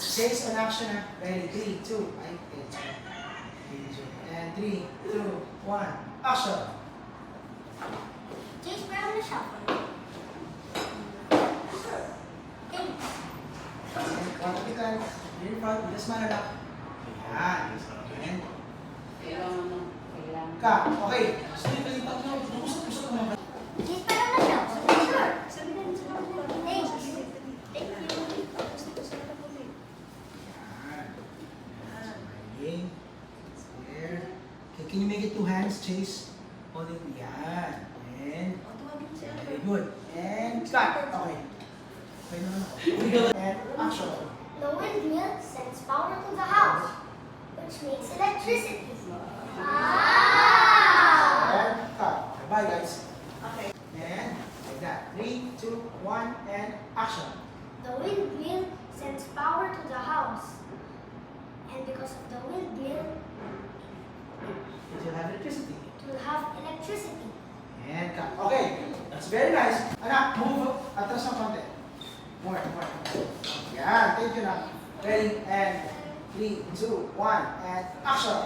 Chase on action na. Ready? 3, 2, ay, and 3, 2, 1, action! Chase, meron na siya. Vertical, in front, bilas manalak. Ayan. And, ka, okay. Gusto nyo kalipat nyo. Gusto ko naman. Chase, meron na siya. Sure. Thanks. Smiling. There. Okay, can you make it 2 hands, Chase? Hold it. Yan. And, very good. And, cut. Okay. Okay naman ako. And, action. The windmill sends power to the house, which makes electricity. Wow! And, cut. Bye, guys. Okay. And, like that. 3, 2, 1, and action. The windmill sends power to the house, and because of the windmill, It will have electricity. it will have electricity. And cut. Okay. That's very nice. Anak, move. Atras ng konti. More. Yan. Thank you, Nak. Ready? And 3, 2, 1, and action.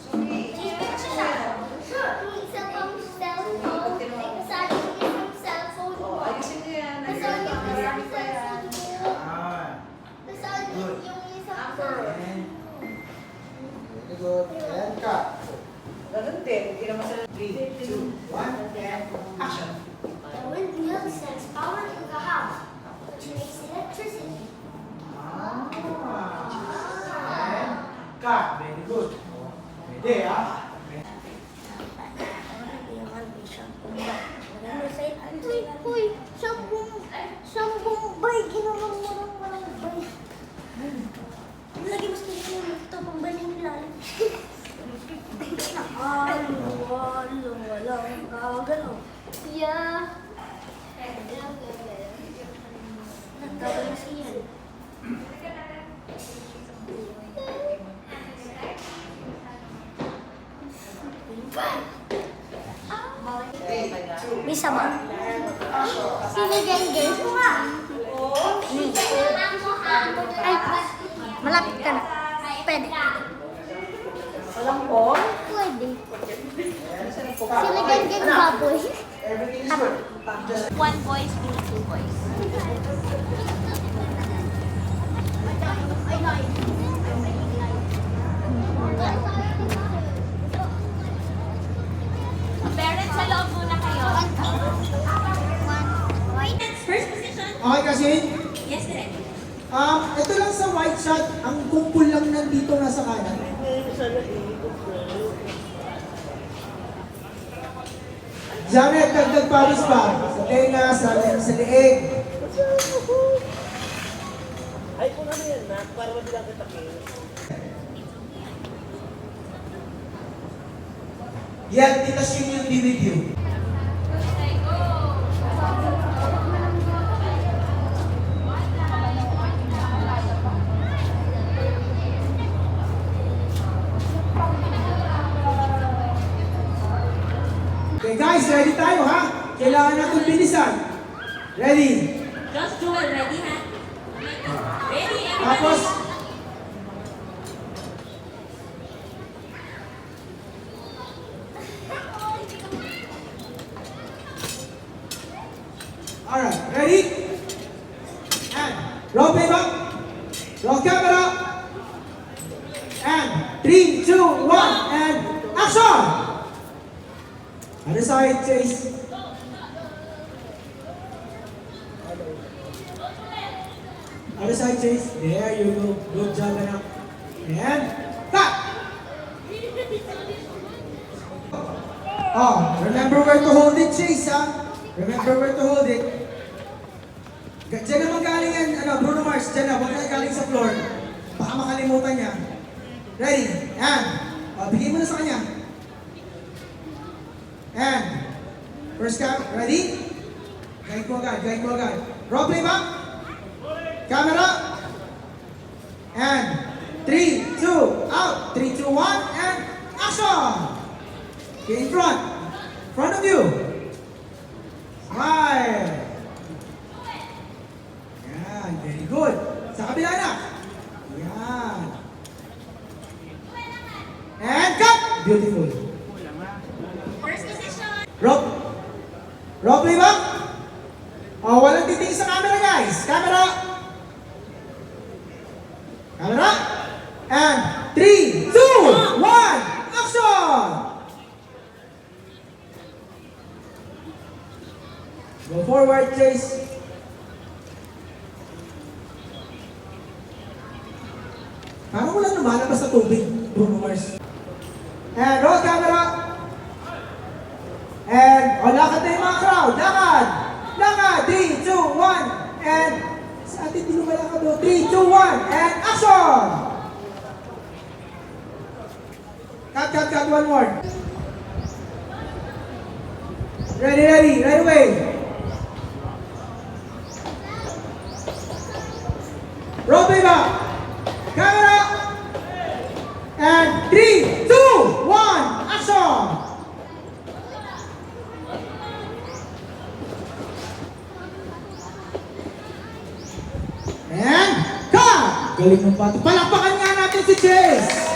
Chase, meron na siya. Sure. Isa pang cellphone. Kasali mo isang cellphone mo. Kasali mo isang cellphone mo. Yan. Kasali mo yung isang phone. And very good. And cut. 3, 2, 1, and action. The windmill sends power to the house, which makes electricity. And cut. Very good. Pwede, ha? Uy, sampung bay, ginawang walang bay. Lagi mas tingin yung ito, pambaling lalim. Walang gagalaw. Yeah. Nagkagalaw siya. May sama. Sino dyan, guys? Ay, malapit ka na. Pwede. Walang po? Pwede. Sino dyan, gang baboy? Everything is good. Just One voice means 2 voice. Parents, sa loob muna kayo. First position? Okay kasi, Yes, direct. ito lang sa white shot, ang kumpul lang nandito nasa kanan. Janet, dagdag pawis pa. Sa tenga, sa leeg. Ay, kung ano yan, Mac, para mabilang kita kayo. Yan, titas yun yung DVD. Okay guys, ready tayo ha? Kailangan natin bilisan. Ready? Just Jewel, ready, ha? Ready, everybody? Tapos, alright, ready? And, roll playback. Roll camera. And, 3, 2, 1, and action! Other side, Chase. Other side, Chase. There you go. Good job, anak. And, cut! Oh, remember where to hold it, Chase, ha? Remember where to hold it. Diyan naman galing yan, Bruno Mars, diyan na, huwag na galing sa floor. Baka makalimutan niya. Ready? And, bigay mo na sa kanya. And, first count, ready? Guide ko agad. Roll playback. Camera. And, 3, 2, out. 3, 2, 1, and action! Okay, in front. Front of you. Smile. Yan, very good. Sa kabila. Diana. Yan. And cut! Beautiful. First position. Roll play ba? Oh, walang titingin sa camera, guys. Camera. Camera. And 3, 2, 1, action! Go forward, Chase. Parang walang lumalabas sa tubig, Bruno Mars. And roll camera. And, lakad na yung mga crowd. Lakad! Lakad! 3, 2, 1. And, sa atin di lumalakad o. 3, 2, 1. And, action! Cut, one more. Ready, right away. Roll playback. Camera. And 3, 2, 1, action! And cut! Galing ng pato. Palakpakan nga natin si Chase!